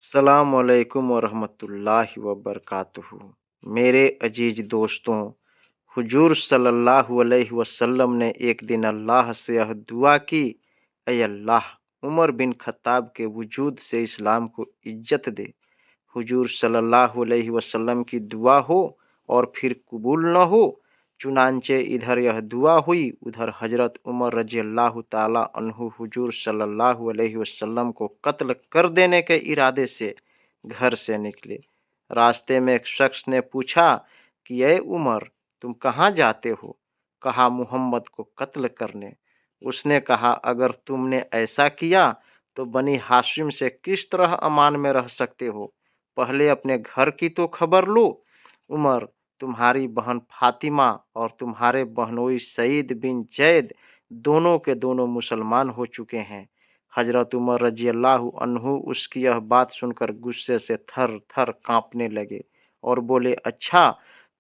अस्सलामुअलैकुम वरहमतुल्लाहि वबरकातुहू। मेरे अजीज दोस्तों, हुजूर सल्लल्लाहु अलैहि वसल्लम ने एक दिन अल्लाह से यह दुआ की, ऐ अल्लाह, उमर बिन खत्ताब के वजूद से इस्लाम को इज्जत दे। हुजूर सल्लल्लाहु अलैहि वसल्लम की दुआ हो और फिर कबूल न हो। चुनांचे इधर यह दुआ हुई, उधर हजरत उमर रजी अल्लाह ताला अन्हु हुजूर सल्लल्लाहु अलैहि वसल्लम को कत्ल कर देने के इरादे से घर से निकले। रास्ते में एक शख्स ने पूछा कि ए उमर, तुम कहाँ जाते हो? कहा, मोहम्मद को कत्ल करने। उसने कहा, अगर तुमने ऐसा किया तो बनी हाशिम से किस तरह अमान में रह सकते हो? पहले अपने घर की तो खबर लो। उमर, तुम्हारी बहन फातिमा और तुम्हारे बहनोई सईद बिन जैद दोनों के दोनों मुसलमान हो चुके हैं। हजरत उमर रजी अल्लाह अन्हु उसकी यह बात सुनकर गुस्से से थर थर कांपने लगे और बोले, अच्छा,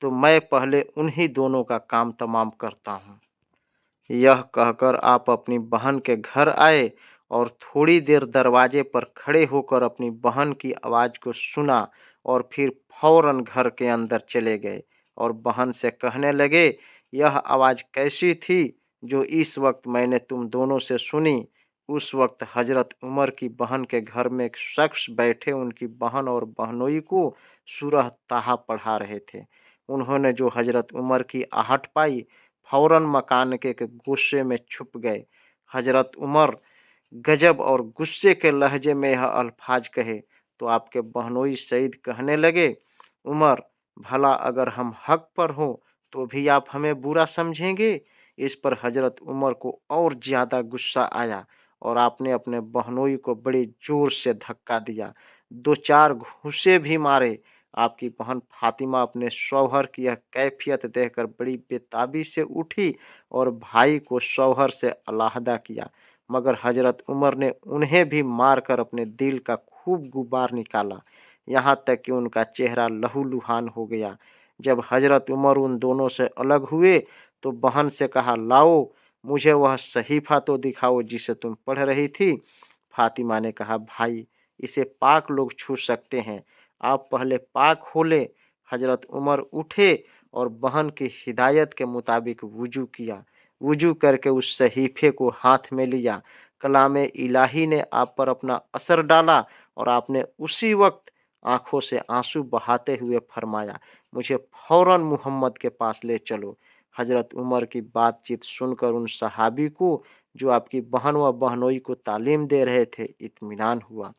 तो मैं पहले उन्हीं दोनों का काम तमाम करता हूँ। यह कहकर आप अपनी बहन के घर आए और थोड़ी देर दरवाजे पर खड़े होकर अपनी बहन की आवाज़ को सुना और फिर फौरन घर के अंदर चले गए और बहन से कहने लगे, यह आवाज़ कैसी थी जो इस वक्त मैंने तुम दोनों से सुनी? उस वक्त हजरत उमर की बहन के घर में एक शख्स बैठे उनकी बहन और बहनोई को सूरह ताहा पढ़ा रहे थे। उन्होंने जो हजरत उमर की आहट पाई, फौरन मकान के गुस्से में छुप गए। हजरत उमर गजब और गुस्से के लहजे में यह अल्फाज कहे तो आपके बहनोई सईद कहने लगे, उमर, भला अगर हम हक पर हो तो भी आप हमें बुरा समझेंगे? इस पर हजरत उमर को और ज्यादा गुस्सा आया और आपने अपने बहनोई को बड़े जोर से धक्का दिया, दो चार घूंसे भी मारे। आपकी बहन फातिमा अपने शौहर की यह कैफियत देखकर बड़ी बेताबी से उठी और भाई को शौहर से अलहदा किया, मगर हजरत उमर ने उन्हें भी मारकर अपने दिल का खूब गुबार निकाला, यहाँ तक कि उनका चेहरा लहूलुहान हो गया। जब हजरत उमर उन दोनों से अलग हुए तो बहन से कहा, लाओ, मुझे वह सहीफा तो दिखाओ जिसे तुम पढ़ रही थी। फातिमा ने कहा, भाई, इसे पाक लोग छू सकते हैं, आप पहले पाक हो ले। हजरत उमर उठे और बहन की हिदायत के मुताबिक वुजू किया। वुजू करके उस सहीफे को हाथ में लिया। कलामे इलाही ने आप पर अपना असर डाला और आपने उसी वक्त आंखों से आंसू बहाते हुए फरमाया, मुझे फौरन मुहम्मद के पास ले चलो। हजरत उमर की बातचीत सुनकर उन सहाबी को जो आपकी बहन व बहनोई को तालीम दे रहे थे इत्मीनान हुआ।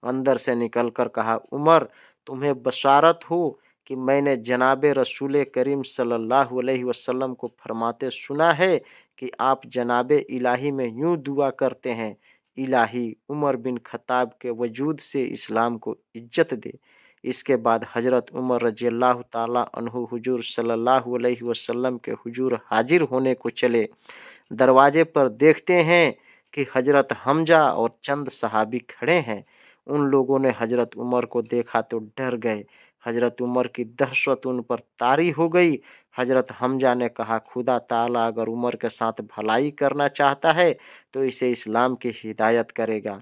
अंदर से निकलकर कहा, उमर, तुम्हें बशारत हो कि मैंने जनाब रसूल करीम सल्लल्लाहु अलैहि वसल्लम को फरमाते सुना है कि आप जनाब इलाही में यूं दुआ करते हैं, इलाही, उमर बिन खत्ताब के वजूद से इस्लाम को इज्जत दे। इसके बाद हजरत उमर रजी अल्लाह ताला अन्हु हुजूर सल्लल्लाहु अलैहि वसल्लम के हुजूर हाजिर होने को चले। दरवाजे पर देखते हैं कि हजरत हमजा और चंद सहाबी खड़े हैं। उन लोगों ने हजरत उमर को देखा तो डर गए। हजरत उमर की दहशत उन पर तारी हो गई। हजरत हमजा ने कहा, खुदा ताला अगर उमर के साथ भलाई करना चाहता है तो इसे इस्लाम की हिदायत करेगा,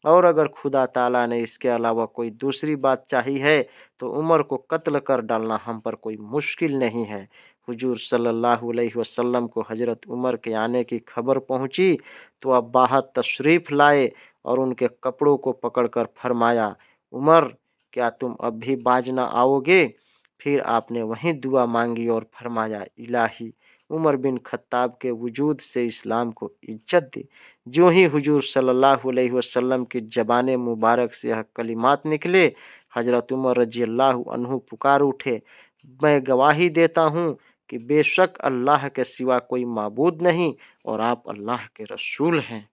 और अगर खुदा ताला ने इसके अलावा कोई दूसरी बात चाही है तो उमर को कत्ल कर डालना हम पर कोई मुश्किल नहीं है। हुजूर सल्लल्लाहु अलैहि वसल्लम को हजरत उमर के आने की खबर पहुंची तो अब बाहर तशरीफ लाए और उनके कपड़ों को पकड़कर फरमाया, उमर, क्या तुम अब भी बाज न आओगे? फिर आपने वहीं दुआ मांगी और फरमाया, इलाही, उमर बिन खत्ताब के वजूद से इस्लाम को इज्जत दे। जो ही हुजूर सल्लल्लाहु अलैहि वसल्लम की ज़बान मुबारक से यह कलिमात निकले, हजरत उमर रजी अल्लाह अन्हु पुकार उठे, मैं गवाही देता हूँ कि बेशक अल्लाह के सिवा कोई माबूद नहीं और आप अल्लाह के रसूल हैं।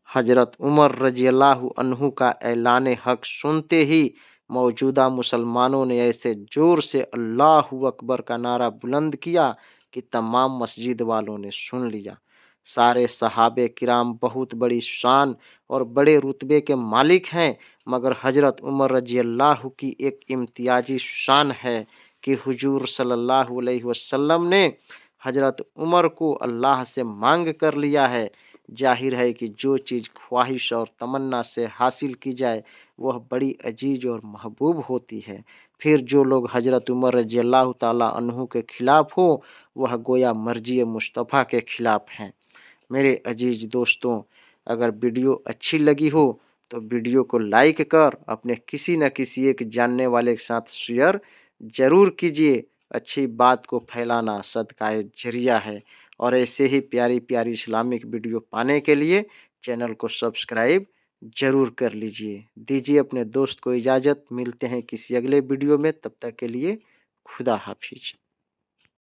हजरत उमर रज़ियल्लाहु अन्हु का ऐलान हक सुनते ही मौजूदा मुसलमानों ने ऐसे जोर से अल्लाहु अकबर का नारा बुलंद किया कि तमाम मस्जिद वालों ने सुन लिया। सारे सहाबे किराम बहुत बड़ी शान और बड़े रुतबे के मालिक हैं, मगर हजरत उमर रज़ियल्लाहु की एक इम्तियाजी शान है कि हुजूर सल्लल्लाहु अलैहि वसल्लम ने हजरत उमर को अल्लाह से मांग कर लिया है। ज़ाहिर है कि जो चीज़ ख्वाहिश और तमन्ना से हासिल की जाए वह बड़ी अजीज और महबूब होती है। फिर जो लोग हज़रत उमर रज़ी अल्लाह ताला अन्हु के खिलाफ हो वह गोया मर्जी मुस्तफ़ा के खिलाफ हैं। मेरे अजीज दोस्तों, अगर वीडियो अच्छी लगी हो तो वीडियो को लाइक कर अपने किसी न किसी एक जानने वाले के साथ शेयर ज़रूर कीजिए। अच्छी बात को फैलाना सदकाए जरिया है। और ऐसे ही प्यारी प्यारी इस्लामिक वीडियो पाने के लिए चैनल को सब्सक्राइब जरूर कर लीजिए। दीजिए अपने दोस्त को इजाज़त, मिलते हैं किसी अगले वीडियो में, तब तक के लिए खुदा हाफिज।